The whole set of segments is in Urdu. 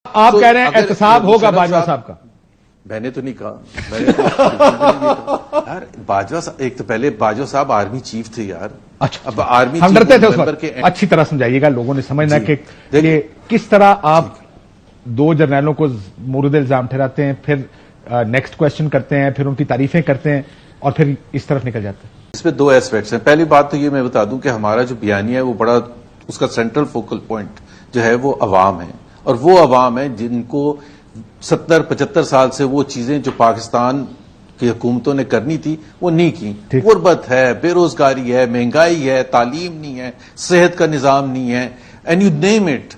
آپ کہہ رہے ہیں احتساب ہوگا باجوہ صاحب کا؟ میں نے تو نہیں کہا. میں نے تو یار باجوہ صاحب، ایک تو پہلے باجوہ صاحب آرمی چیف تھے یار. اچھا اب آرمی ہم ڈرتے تھے اس ممبر وقت. کے اچھی طرح سمجھائیے گا، لوگوں نے سمجھنا کہ یہ کس طرح آپ دو جرنیلوں کو مورد الزام ٹھہراتے ہیں، پھر نیکسٹ کوشچن کرتے ہیں، پھر ان کی تعریفیں کرتے ہیں اور پھر اس طرف نکل جاتے ہیں. اس میں دو ایسپیکٹس ہیں. پہلی بات تو یہ میں بتا دوں کہ ہمارا جو بیانیہ ہے وہ بڑا، اس کا سینٹرل فوکل پوائنٹ جو ہے وہ عوام ہے، اور وہ عوام ہے جن کو 70-75 سال سے وہ چیزیں جو پاکستان کی حکومتوں نے کرنی تھی وہ نہیں کی. غربت ہے، بے روزگاری ہے، مہنگائی ہے، تعلیم نہیں ہے، صحت کا نظام نہیں ہے، and you name it.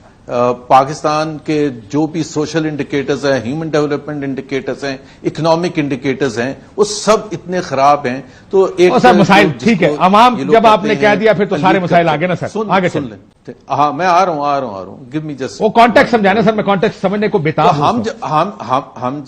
Pakistan کے جو بھی سوشل انڈیکیٹرز ہیں، ہیومن ڈیولپمنٹ انڈیکیٹرز ہیں، اکنامک انڈیکیٹرز ہیں، وہ سب اتنے خراب ہیں. تو ایک مسائل ٹھیک ہے، عوام جب آپ نے کہہ دیا پھر تو سارے مسائل آگے نا سر، آگے سن لیں. ہاں میں آ رہا ہوں. گیو می جسٹ وہ کانٹیکٹ سمجھانا سر، میں کانٹیکٹ سمجھنے کو بےتاب ہوں. ہم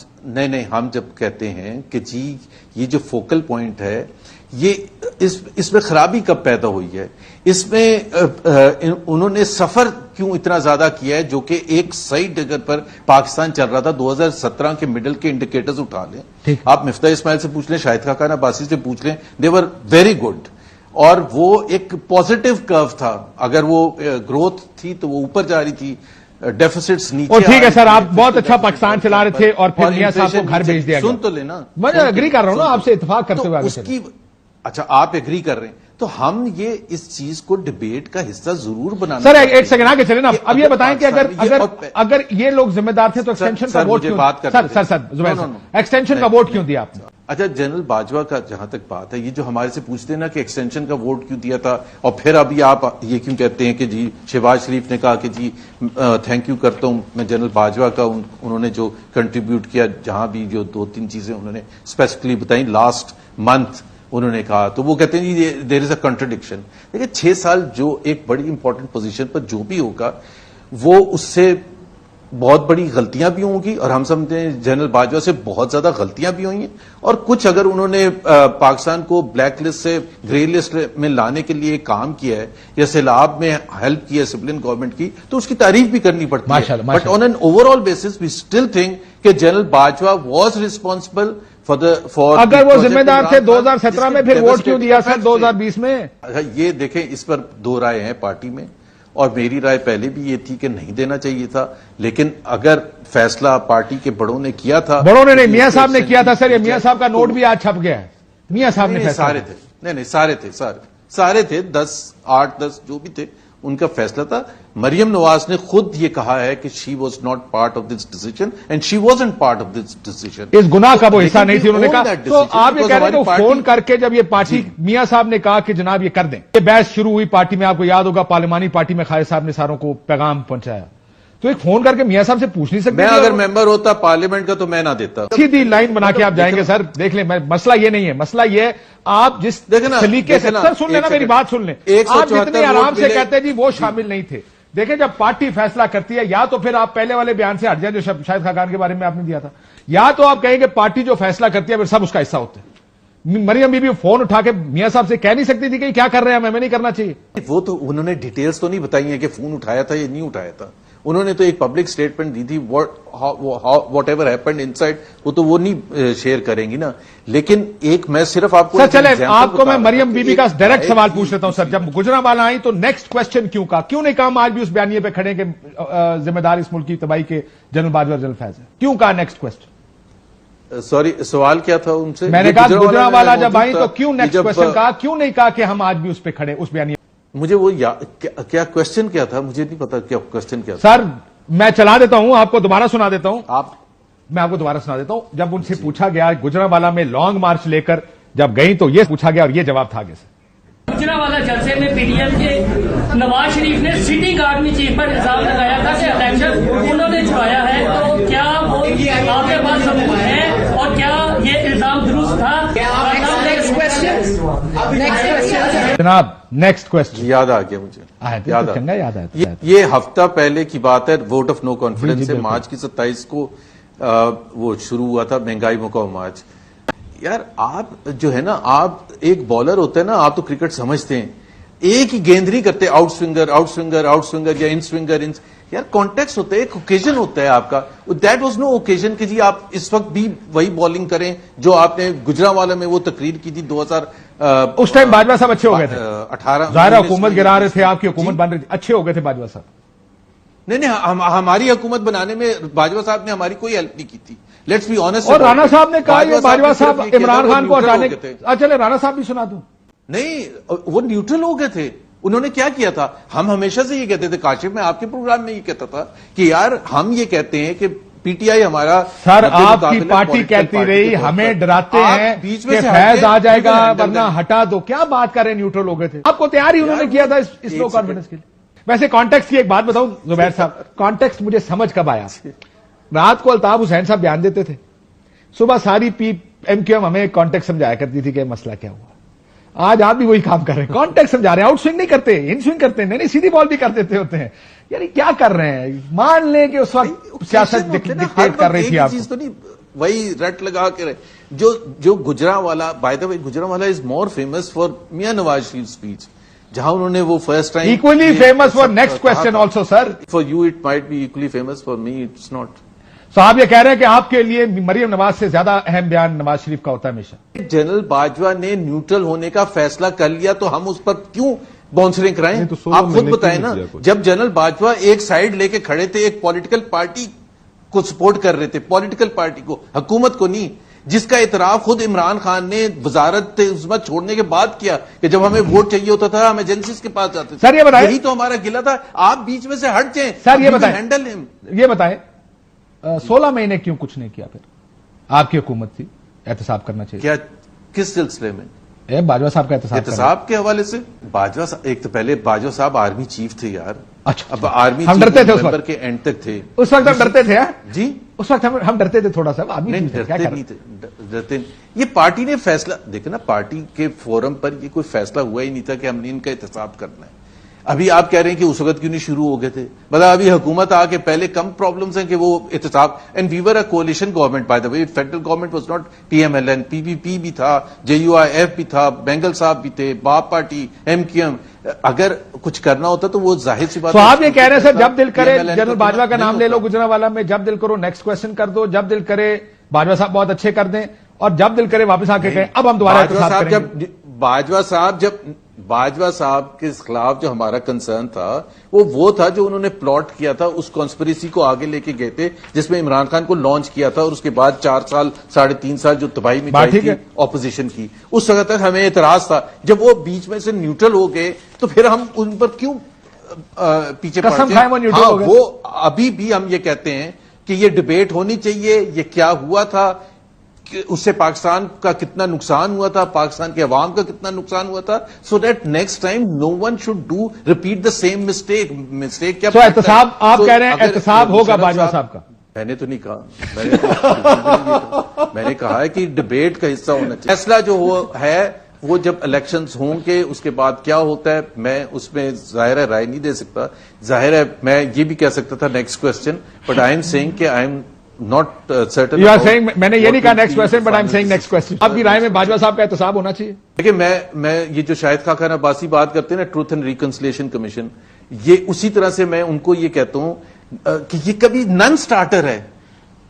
ہم جب کہتے ہیں کہ جی یہ جو فوکل پوائنٹ ہے، یہ اس میں خرابی کب پیدا ہوئی ہے؟ اس میں انہوں نے سفر کیوں اتنا زیادہ کیا ہے، جو کہ ایک صحیح ڈگر پر پاکستان چل رہا تھا. 2017 کے مڈل کے انڈیکیٹرز اٹھا لیں، آپ مفتاح اسماعیل سے پوچھ لیں، شاہد خاقان عباسی سے پوچھ لیں، دے ور ویری گڈ. اور وہ ایک پازیٹو کرو تھا. اگر وہ گروتھ تھی تو وہ اوپر جا رہی تھی، ڈیفیسٹس نیچے. ٹھیک ہے سر، آپ بہت اچھا پاکستان چلا رہے تھے اور پھر میاں صاحب کو گھر بھیج دیا گیا. سن تو لینا، میں اگری کر رہا ہوں نا آپ سے، اتفاق کرتے ہوئے اس کی. اچھا آپ اگری کر رہے ہیں تو ہم یہ اس چیز کو ڈبیٹ کا حصہ ضرور بنانا. سر ایک سیکنڈ آگے چلے نا. اب یہ بتائیں کہ اگر یہ لوگ ذمہ دار تھے تو ایکسٹینشن کا ووٹ کیوں؟ ایکسٹینشن کا ووٹ کیوں دیا آپ نے؟ اچھا جنرل باجوہ کا جہاں تک بات ہے، یہ جو ہمارے سے پوچھتے ہیں نا کہ ایکسٹینشن کا ووٹ کیوں دیا تھا، اور پھر ابھی آپ یہ کیوں کہتے ہیں کہ جی شہباز شریف نے کہا کہ جی تھینک یو کرتا ہوں میں جنرل باجوہ کا، انہوں نے جو کنٹریبیوٹ کیا، جہاں بھی جو 2-3 چیزیں انہوں نے اسپیسیفکلی بتائیں لاسٹ منتھ انہوں نے کہا، تو وہ کہتے ہیں جی دیر از اے کنٹرڈکشن. دیکھیں 6 سال جو ایک بڑی امپورٹنٹ پوزیشن پر جو بھی ہوگا وہ اس سے بہت بڑی غلطیاں بھی ہوں گی، اور ہم سمجھتے ہیں جنرل باجوہ سے بہت زیادہ غلطیاں بھی ہوئی ہیں، اور کچھ اگر انہوں نے پاکستان کو بلیک لسٹ سے گرے لسٹ میں لانے کے لیے کام کیا ہے یا سیلاب میں ہیلپ کی ہے سویلین گورنمنٹ کی، تو اس کی تعریف بھی کرنی پڑتی ہے. But on an overall basis we still think کہ general Bajwa was responsible for. اگر وہ ذمہ دار تھے 2017 میں، پھر ووٹ کیوں دیا سر 2020 میں؟ یہ دیکھیں اس پر 2 رائے ہیں پارٹی میں، اور میری رائے پہلے بھی یہ تھی کہ نہیں دینا چاہیے تھا، لیکن اگر فیصلہ پارٹی کے بڑوں نے کیا تھا. بڑوں نے نہیں، میاں صاحب نے کیا تھا سر. یہ میاں صاحب کا نوٹ بھی آج چھپ گیا ہے. میاں صاحب نے سارے تھے، نہیں سارے تھے 8-10 جو بھی تھے ان کا فیصلہ تھا. مریم نواز نے خود یہ کہا ہے کہ she was not part of this decision and she wasn't part of this decision. اس گناہ کا وہ حصہ نہیں تھی انہوں نے کہا. تو آپ یہ کہہ رہے ہیں فون کر کے جب یہ پارٹی میاں صاحب نے کہا کہ جناب یہ کر دیں، یہ بحث شروع ہوئی پارٹی میں، آپ کو یاد ہوگا پارلیمانی پارٹی میں خالد صاحب نے ساروں کو پیغام پہنچایا، تو ایک فون کر کے میاں صاحب سے پوچھ نہیں سکتے؟ میں اگر ممبر ہوتا پارلیمنٹ کا تو میں نہ دیتا. سیدھی لائن بنا کے آپ جائیں گے سر. دیکھ لیں مسئلہ یہ نہیں ہے، مسئلہ یہ ہے آپ جس سلیقے سے سر سن لینا، میری بات سن لیں. آپ جتنے آرام سے کہتے ہیں جی وہ شامل نہیں تھے. دیکھیں جب پارٹی فیصلہ کرتی ہے، یا تو پھر آپ پہلے والے بیان سے ہٹ جائیں جو شاہد خاقان کے بارے میں آپ نے دیا تھا، یا تو آپ کہیں کہ پارٹی جو فیصلہ کرتی ہے پھر سب اس کا حصہ ہوتے ہیں. مریم بی بی فون اٹھا کے میاں صاحب سے کہہ نہیں سکتی تھی کہ کیا کر رہے ہیں، ہمیں نہیں کرنا چاہیے. وہ تو انہوں نے ڈیٹیلز تو نہیں بتائی ہیں کہ فون اٹھایا تھا یا نہیں اٹھایا تھا. انہوں نے تو ایک پبلک سٹیٹمنٹ دی تھی، what ever happened in side وہ نہیں شیئر کریں گی نا. لیکن ایک میں صرف آپ کو سر چلے آپ کو میں مریم بی بی کا ڈائریکٹ سوال پوچھ لیتا ہوں. سر جب گجرانوالہ آئی تو نیکسٹ کوشچن کیوں نہیں کہا؟ آج بھی اس بیانیے پہ کھڑے کہ ذمہ دار اس ملک کی تباہی کے جنرل باجوہ جنرل فیض ہے، کیوں کہا نیکسٹ کوشچن؟ سوری سوال کیا تھا ان سے؟ میں نے کہا گجرانوالہ جب آئی تو کیوں نیکسٹ کوشچن کہا، کیوں نہیں کہا کہ ہم آج بھی اس پہ کھڑے اس بیانیے؟ مجھے وہ کیا کوشچن کیا تھا مجھے نہیں پتا کیا کوشچن کیا تھا. سر میں چلا دیتا ہوں، آپ کو دوبارہ سنا دیتا ہوں. میں آپ کو دوبارہ سنا دیتا ہوں. جب ان سے پوچھا گیا گجرانوالہ میں لانگ مارچ لے کر جب گئی تو یہ پوچھا گیا اور یہ جواب تھا آگے سے. گجرانوالہ جلسے میں پی ڈی ایم کے نواز شریف نے سٹنگ آرمی چیف پر الزام لگایا تھا کہ الیکشن انہوں نے چھڑایا ہے، تو کیا وہ آپ کے پاس ثبوت ہے اور کیا یہ الزام درست تھا؟ جناب نیکسٹ کوشچن یاد آ گیا مجھے، یاد آیا. یہ ہفتہ پہلے کی بات ہے، ووٹ آف نو کانفیڈنس سے مارچ کی 27 کو وہ شروع ہوا تھا مہنگائی موقع مارچ. یار آپ جو ہے نا، آپ ایک بالر ہوتے ہیں نا، آپ تو کرکٹ سمجھتے ہیں، ایک ہی گیند نہیں کرتے، آؤٹ سوئنگر یا ان سوئنگر. یار کانٹیکس ہوتا ہے, ایک اوکیزن ہوتا ہے آپ کا. دیٹ واز نو اوکیزن کہ جی آپ اس وقت بھی وہی بالنگ کریں جو آپ نے گجرانوالہ میں وہ تقریر کی تھی 2000 اس ٹائم باجوہ صاحب اچھے ہو گئے تھے, 18 ظاہرہ حکومت گرا رہے تھے, آپ کی حکومت بن رہی تھی, اچھے ہو گئے تھے باجوہ صاحب. نہیں, ہماری حکومت بنانے میں باجوہ صاحب نے ہماری کوئی ہیلپ نہیں کی تھی. Let's be honest. اور رانا صاحب نے کہا یہ باجوہ صاحب عمران خان کو ہٹانے, چلے رانا صاحب بھی سنا دوں. نہیں, وہ نیوٹرل ہو گئے تھے. انہوں نے کیا کیا تھا, ہم ہمیشہ سے یہ کہتے تھے, کاشف میں آپ کے پروگرام میں یہ کہتا تھا کہ یار ہم یہ کہتے ہیں کہ پی ٹی آئی ہمارا سر آپ کی پارٹی کہتی رہی ہمیں ڈراتے ہیں کہ فیض آ جائے گا ورنہ ہٹا دو. کیا بات کر رہے ہیں, نیوٹرل ہو گئے تھے. آپ کو تیار ہی انہوں نے کیا تھا اس لو کانفیڈنس کے لیے. ویسے کانٹیکسٹ کی ایک بات بتاؤں زبیر صاحب, کانٹیکسٹ مجھے سمجھ کب آیا. رات کو الطاف حسین صاحب بیان دیتے تھے, صبح ساری ایم کیو ایم ہمیں کانٹیکسٹ سمجھایا کرتی تھی کہ مسئلہ کیا ہوا. آج آپ بھی وہی کام کر رہے ہیں, کانٹیکسٹ سمجھا رہے ہیں, آؤٹ سوئنگ نہیں کرتے, ان سوئنگ کرتے ہیں, نہیں سیدھی بال بھی کر دیتے ہوتے ہیں. یعنی کیا کر رہے ہیں, مان لیں کہ اس وقت سیاست ڈکٹیٹ کر رہی تھی آپ چیز تو نہیں, وہی رٹ لگا کے جو Gujranwala, by the way Gujranwala is more famous for Mian Nawaz Sharif speech, جہاں انہوں نے وہ first time equally famous for next question also sir. For you it might be equally famous, for me it's not. تو آپ یہ کہہ رہے ہیں کہ آپ کے لیے مریم نواز سے زیادہ اہم بیان نواز شریف کا ہوتا ہے ہمیشہ. جنرل باجوہ نے نیوٹرل ہونے کا فیصلہ کر لیا تو ہم اس پر کیوں بونسرنگ کرائیں؟ آپ خود بتائیں نا, جب جنرل باجوہ ایک سائیڈ لے کے کھڑے تھے, ایک پولیٹیکل پارٹی کو سپورٹ کر رہے تھے, پولیٹیکل پارٹی کو, حکومت کو نہیں, جس کا اعتراف خود عمران خان نے وزارت عظمیٰ چھوڑنے کے بعد کیا کہ جب ہمیں ووٹ چاہیے ہوتا تھا ہم ایجنسیز کے پاس جاتے تھے. سر یہ بتائیں, یہی تو ہمارا گلہ تھا, آپ بیچ میں سے ہٹ جائیں. سر یہ بتائیں 16 مہینے کیوں کچھ نہیں کیا؟ پھر آپ کی حکومت تھی, احتساب کرنا چاہیے. کیا کس سلسلے میں؟ باجوہ صاحب کا احتساب کے حوالے سے. باجوہ صاحب ایک تو پہلے باجوہ صاححب آرمی چیف تھے یار. اچھا, اب آرمی ہم ڈرتے تھے اس وقت کے اینڈ تک تھے. اس وقت ہم ڈرتے تھے جی, اس وقت ہم ڈرتے تھے تھوڑا سا. ڈرتے نہیں تھے, ڈرتے. یہ پارٹی نے فیصلہ دیکھا نا, پارٹی کے فورم پر یہ کوئی فیصلہ ہوا ہی نہیں تھا کہ ہم نے ان کا احتساب کرنا ہے. ابھی آپ کہہ رہے ہیں کہ اس وقت کیوں نہیں شروع ہو گئے تھے؟ مطلب ابھی حکومت آ کے پہلے کم پرابلمز ہیں کہ وہ احتساب. And we were a coalition government by the way, federal government was not پی ایم ایل این, پی پی پی بھی تھا, جے یو آئی ایف بھی تھا, بینگل صاحب بھی تھے, باپ پارٹی, ایم کیو ایم. اگر کچھ کرنا ہوتا تو وہ ظاہر سی بات. تو آپ یہ کہہ رہے ہیں سر جب دل کرے جنرل باجوہ کا نام لے لو گجرانوالہ میں, جب دل کرو نیکسٹ کوشچن کر دو, جب دل کرے باجوہ صاحب بہت اچھے کر دیں, اور جب دل کرے واپس آ کے کہیں اب ہم دوبارہ احتساب کریں گے. باجوہ صاحب کے خلاف جو ہمارا کنسرن تھا وہ تھا جو انہوں نے پلاٹ کیا تھا, اس کانسپریسی کو آگے لے کے گئے تھے جس میں عمران خان کو لانچ کیا تھا, اور اس کے بعد 4 سال 3.5 سال جو تباہی مچائی تھی اپوزیشن کی, اس وقت تک ہمیں اعتراض تھا. جب وہ بیچ میں سے نیوٹرل ہو گئے تو پھر ہم ان پر کیوں پیچھے پڑتے ہیں؟ وہ ابھی بھی ہم یہ کہتے ہیں کہ یہ ڈبیٹ ہونی چاہیے, یہ کیا ہوا تھا, اس سے پاکستان کا کتنا نقصان ہوا تھا, پاکستان کے عوام کا کتنا نقصان ہوا تھا, so that next time no one should do repeat the same mistake. کیا احتساب آپ کہہ رہے ہیں احتساب ہوگا باجوہ صاحب کا؟ میں نے تو نہیں کہا, میں نے کہا ہے کہ ڈبیٹ کا حصہ ہونا چاہیے. فیصلہ جو ہے وہ جب الیکشنز ہوں گے اس کے بعد کیا ہوتا ہے میں اس میں ظاہر ہے رائے نہیں دے سکتا. ظاہر ہے میں یہ بھی کہہ سکتا تھا next question, but I am seeing کہ I am not certain. You are saying, میں نے یہ نہیں کہا next question, but I am seeing next question. آپ کی رائے میں باجوہ صاحب کا احتساب ہونا چاہیے؟ دیکھیں میں یہ جو شاہد خاقان عباسی بات کرتے ہیں نا, ٹروتھ اینڈ ریکنسلیشن کمیشن, یہ اسی طرح سے میں ان کو یہ کہتا ہوں کہ یہ کبھی نن سٹارٹر ہے.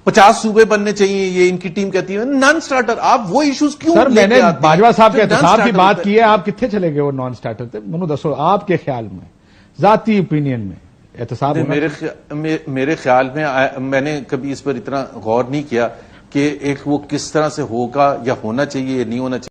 50 صوبے بننے چاہیے, یہ ان کی ٹیم کہتی ہے نان سٹارٹر. آپ وہ ایشوز کیوں سر میں نے باجوہ صاحب کے احتساب کی بات کی ہے, آپ کتنے چلے گئے وہ نان سٹارٹر تھے؟ منو دسو آپ کے خیال میں, ذاتی اوپینین میں احتساب میرے خیال میں نے کبھی اس پر اتنا غور نہیں کیا کہ ایک وہ کس طرح سے ہوگا یا ہونا چاہیے یا نہیں ہونا چاہیے.